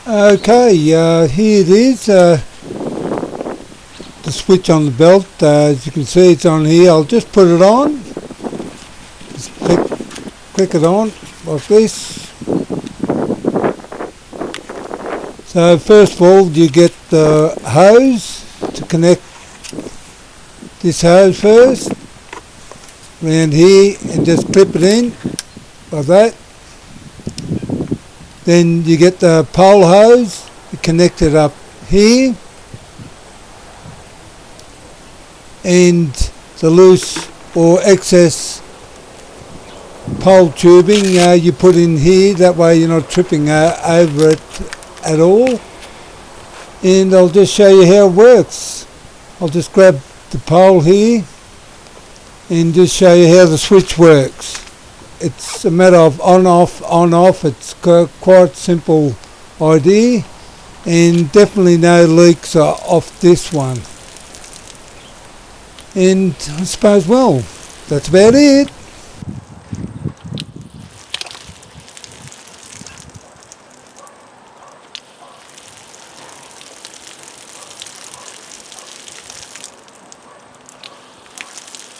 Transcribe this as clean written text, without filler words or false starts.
Okay, here it is, the switch on the belt. As you can see, it's on here. I'll just put it on, just click it on like this. So first of all, you get the hose to connect this hose first around here and just clip it in like that. Then you get the pole hose, you connect it up here, and the loose or excess pole tubing you put in here, that way you're not tripping over it at all. And I'll just show you how it works. I'll just grab the pole here and just show you how the switch works. It's a matter of on off. It's quite simple idea, and definitely no leaks are off this one. And I suppose, well, that's about it.